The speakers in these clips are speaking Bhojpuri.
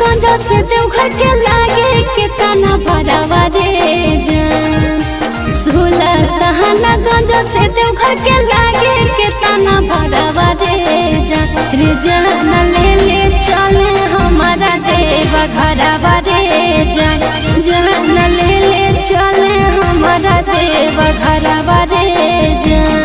गंजा से देवघर के लागे कितना भरावा रे जान। 16 तहना गंजा से देवघर के लागे कितना भरावा रे जान। रे जान ले ले चले हमारा देवा घरवा रे जान। जान ले ले चले हमारा देवा घरवा रे जान।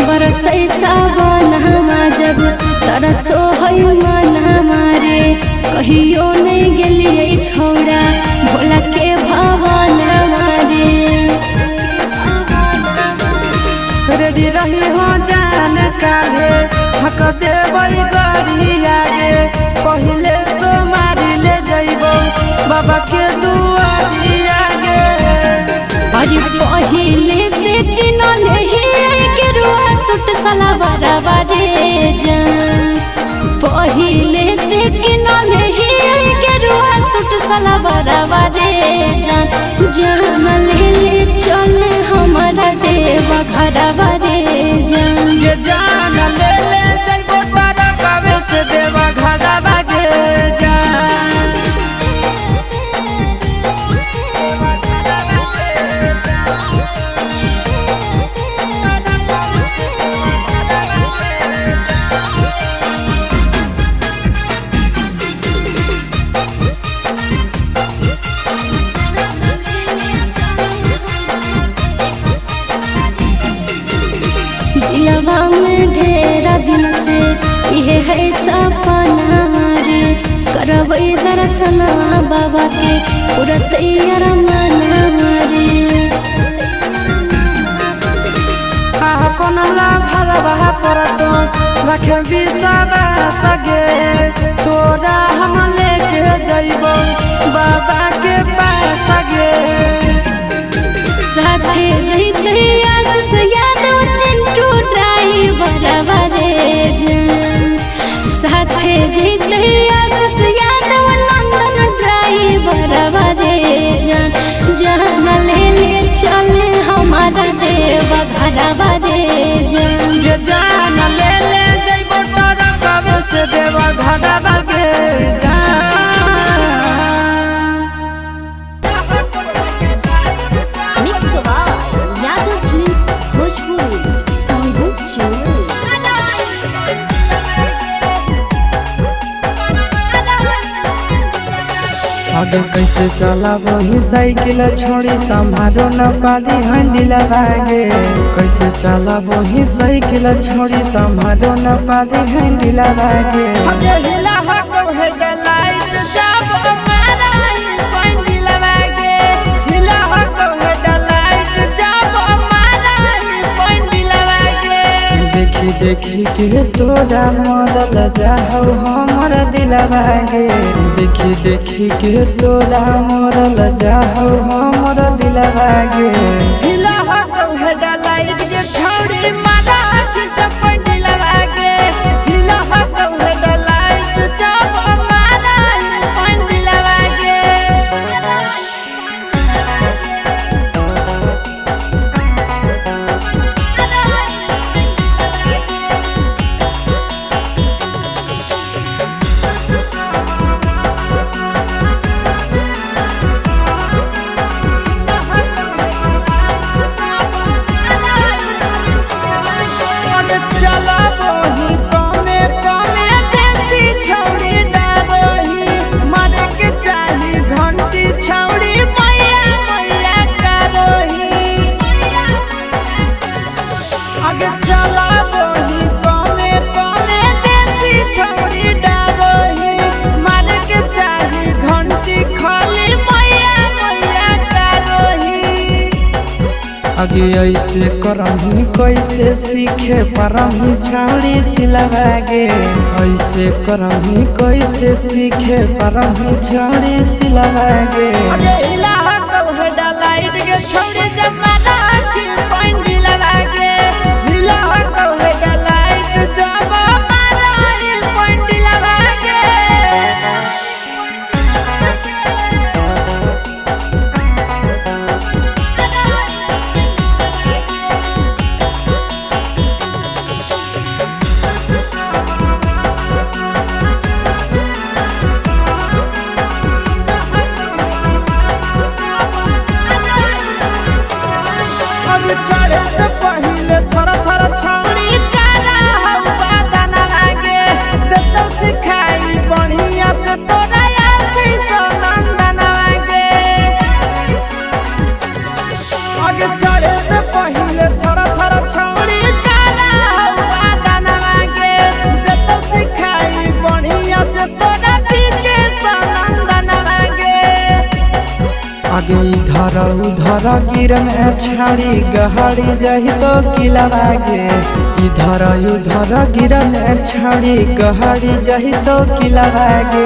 बरसै सावन हमा जब तरसो है मन हमारे। कहियो नहीं गेलिए छोड़ा भोला के भवन हमारे। रेडी रही हो जान काले हक देवई गरिया गे। पहिले सोमारी ले जइबो बाबा के दुआरिया गे। अरे पहिले से दिन नहीं सुट सलवारा रे जान। पहिले से किनले ही गेरुआ सुट सलवारा रे जान। जान ले ले चले हमारा देवा घरवा रे जान। ये जान ले ले जइबो तारा कवे से देवा घरवा गे जान। दिलवा में ढेरा दिन से ये है सपना रे। करबै दर्शन बाबा के पूरा तैयार मन रे। अपन ला भरवा परतो रखे बिसवा सगे। तोरा हम लेके जइबो बाबा के पास गे। साथे जइते आस यादो चिंटू ड्राइवर रे जान। साथे जइते आस यादो नंदन ड्राइवर रे जान। जान ले ले चले हमारा देवा घरवा रे जान। ये जान ले ले जइबो तारा कवे से देवा घरवा गे जान। आगे कैसे चला वही साइकिल छोड़ी संभारो न पादी हंडिला भागे। कैसे चला वही साइकिल छोड़ी संभारो न पादी हंडिला भागे। हिला हको हेडलाइट जब हमारा हंडिला भागे। हिला हको हेडलाइट जब हमारा हंडिला भागे। देखी देखी के तोरा मदल जाहौ हमर दिल भागे। देखी देखी के तोरा मरल जाहौ हमर दिल भागे। हिला हको हेडलाइट के छोड़ी मारा के पंडिल भागे। हिला हको हेडलाइट जब हमारा पंडिल भागे। आगे ऐसे करही कैसे सीखे परही छौड़ी सिलवागे ऐसे करही कैसे सीखे परही छौड़ी सिलवागे आगे इधर उधर गिर में छाड़ी गहरी जही तो किलवागे इधर उधर गिर में छाड़ी गहरी जही तो किलवागे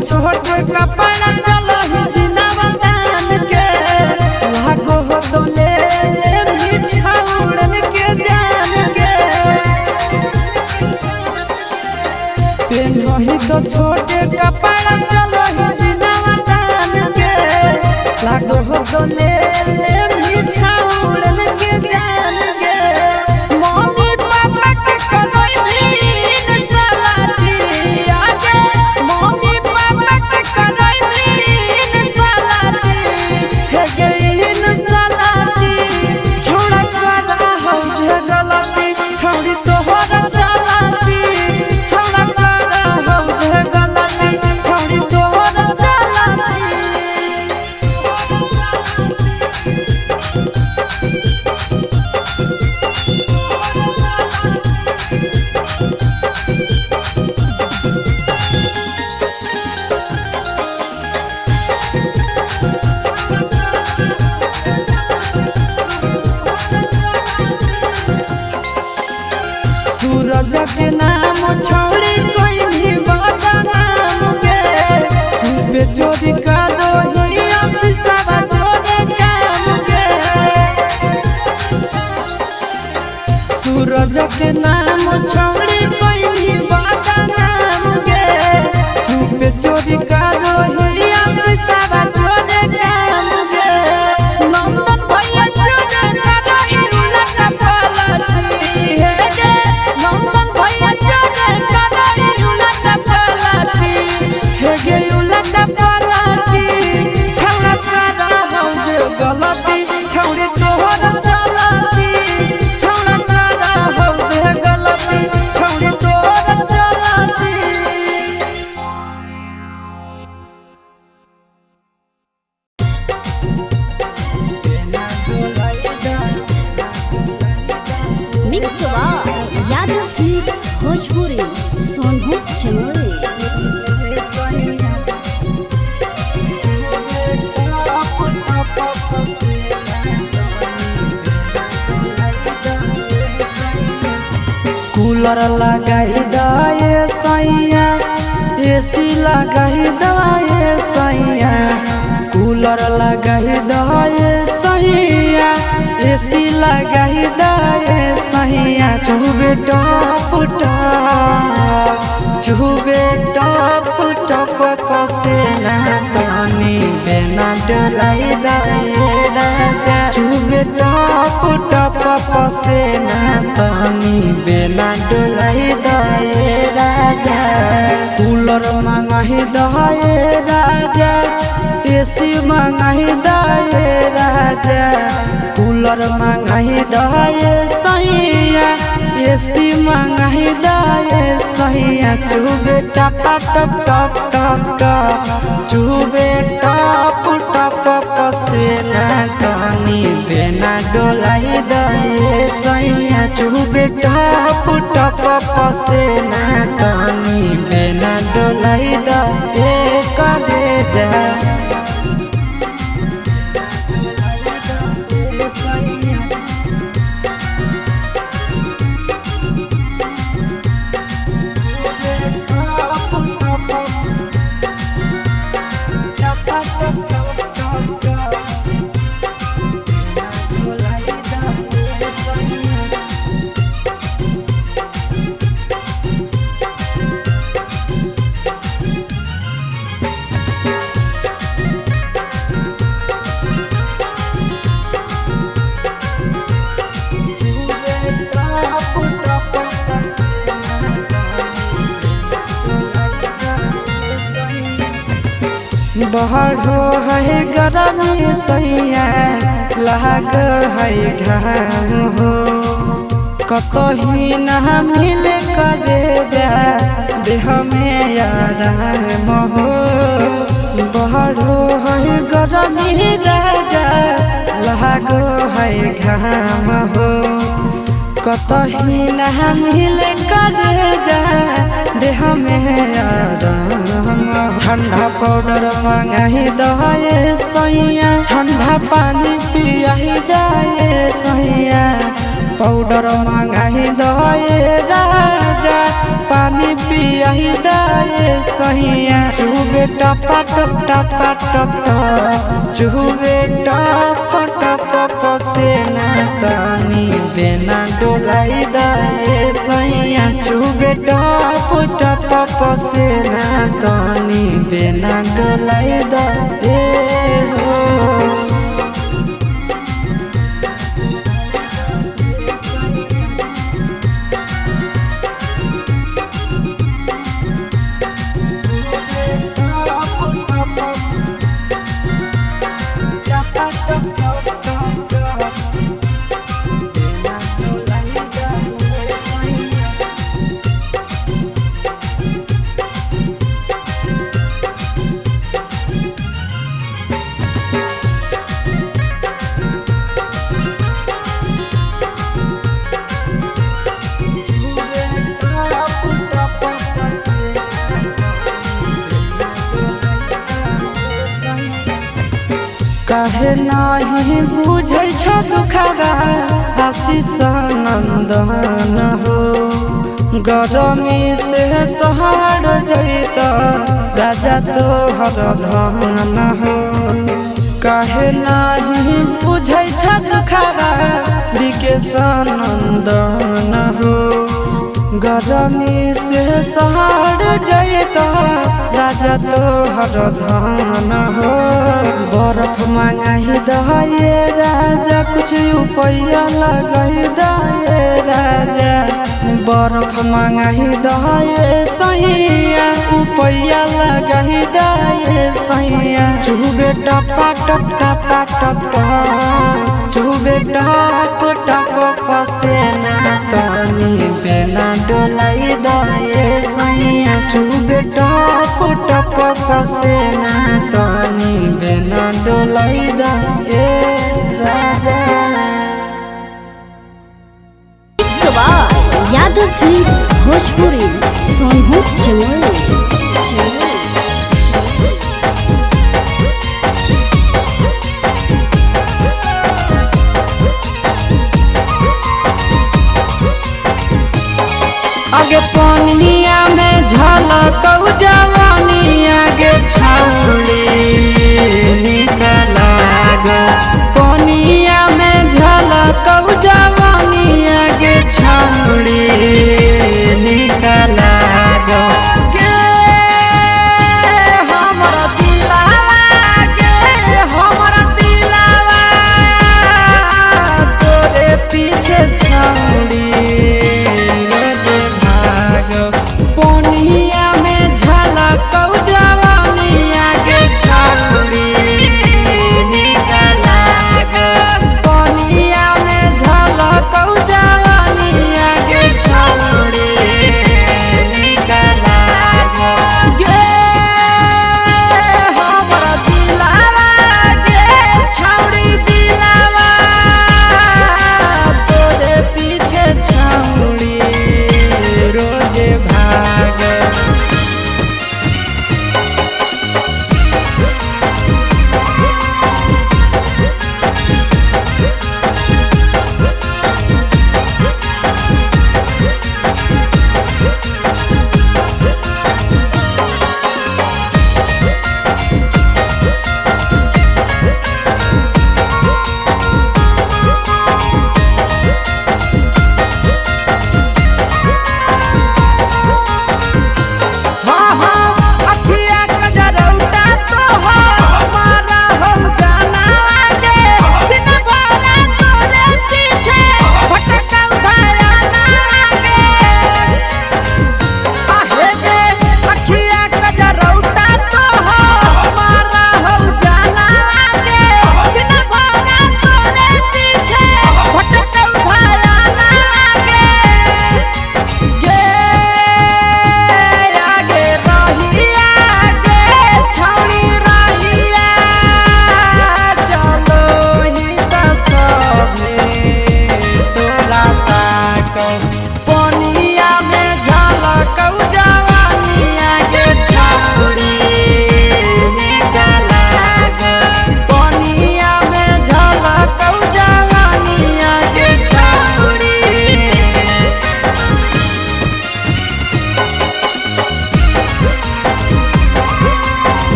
छोटे कपड़ा चलो ही सिनावा तान के लागो हो तो ले बिछाउड़न के जान के पेन ही तो छोटे कपड़ा चलो ही सिनावा तान के लागो हो तो ले बिछाउड़न के जान के मम्मी पापा के करोई भी सलाटी आगे मम्मी सूरज के नाम छोड़ी कोई भी बदनाम के चुपे चोरी का दो ही सब छोड़े काम के सूरज के नाम छोड़ी कोई भी बदनाम के चुपे चोरी का दो ही सब छोड़े काम के नंदन भैया चोरे का ही उलट पलटी है गे नंदन भैया चोरे का ही उलट पलटी है गे उलट पलटी कूलर लगाई दाए सैया एसी लगाई दाए सैया कूलर लगाई दाए सैया एसी लगाई दाए सैया चुबे टप टप पसेना तनी बेना डोलाई दाए राजा चुबे टप पसेना तनी बेना डोलाई दाए राजा कूलर मंगाही दाए राजा एसी मंगाही दाए राजा कूलर मंगाही दाए सैया एसी मंगाही दाए सैया चुबे टप चुबे टप पसेना तनी बेना डोलाई दाए सैया चुबे टप पसेना तनी बेना डोलाई दाए करे जा बहरो है गरमी सैया लाग है घाम हो कतही न मिले करे जा देह में आराम हो बहरो है गरमी राजा लाग है घाम हो कतही न मिले करे जा देह में आराम ठंडा पाउडर मंगाही दाए सैया ठंडा पानी पियाही दाए सैया पाउडर मंगाही दाए राजा पानी पियाही दाए सैया चुबे टप चुबे टप पसेना तनी बेना डोलाई दाए सैया चुबे टप पसेना तनी बेना डोलाई दाए हो काहे नहीं बुझै छ दुखबा आशीष नंदन हो गरमी से सहर जैत राजा तोहर धन हो काहे नहीं बुझै छ दुखबा विकेश नंदन हो गरमी से सहर जैत राजा तोहर धन हो बर्फ मंगाही दाए राजा कुछ रुपया लगाई दाए राजा बर्फ मंगाही दाए सैया रुपया लगाही दाए सैया चुबे टप चुबे टप पसेना तनी बेना डोलाई दाए सैया चुबे टप पसेना तनी बेना डोलाई दाए राजा यादव फिल्म्स भोजपुरी सोनभद्र चमोली आगे पनिया में झलकौ जवानी आगे छौड़ी निकला गो पनिया में झलकौ जवानी आगे छौड़ी निकला गो गे हमरा दिलावा तोरे पीछे छौड़ी पनिया में झलकौ जवानी आगे छौड़ी निकला गो पनिया में झलकौ जवानी आगे छौड़ी निकला गो गे हमरा दिलावा गे छौड़ी दिलावा तोरे पीछे छौड़ी रोजे भाग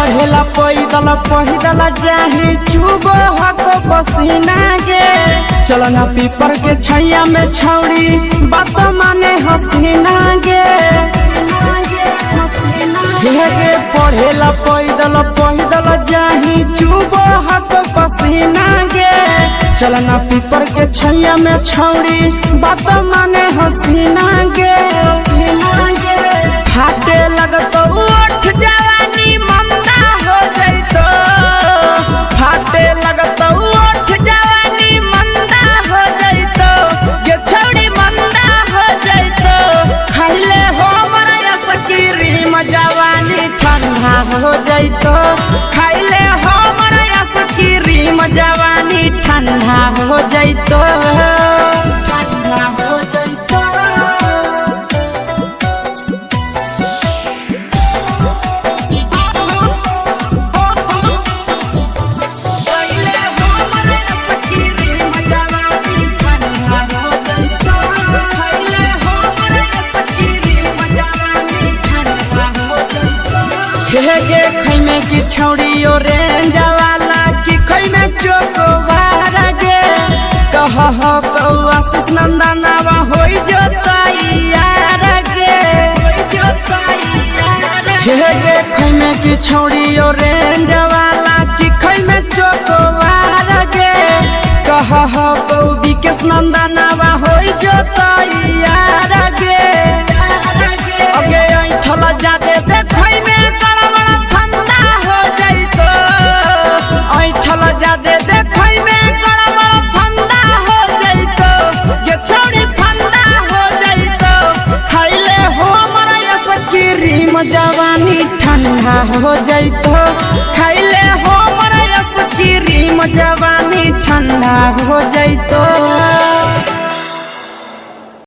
पढ़ेला पैदल जाही चुबो हको पसीना गे चलो ना पीपर के छैया में छौड़ी बात माने हसीना गे गे पढ़ेला पैदल जाही चुबो हको पसीना गे चलो ना पीपर के छैया में छौड़ी बात माने हसीना गे फाटे लगतो उठ जवानी मंदा हो जइतो फाटे लगतो उठ जवानी मंदा हो जइतो ये छौड़ी मंदा हो जइतो खाइले हो मरया सकीरी जवानी ठंडा हो जइतो खाइले हो मरया सकीरी जवानी ठंडा हो जइतो ठंडा हो जइतो गे खैमे की छौड़ी ऑरेंज वाला की खैमे चोकोबार गे कह हो आशीष नंदनवा होई जोताइयार गे गे खैमे की छौड़ी ऑरेंज वाला की खैमे चोकोबार गे कह हो विकेश नंदनवा होई जोताइयार गे अगे ऐठल जादे देखै में जादे देखै में गड़बड़ फंदा हो जइतो ये छौड़ी फंदा हो जइतो खाइले हो मरया सकीरी जवानी ठंडा हो जइतो खाइले हो मरया सकीरी जवानी ठंडा हो जइतो।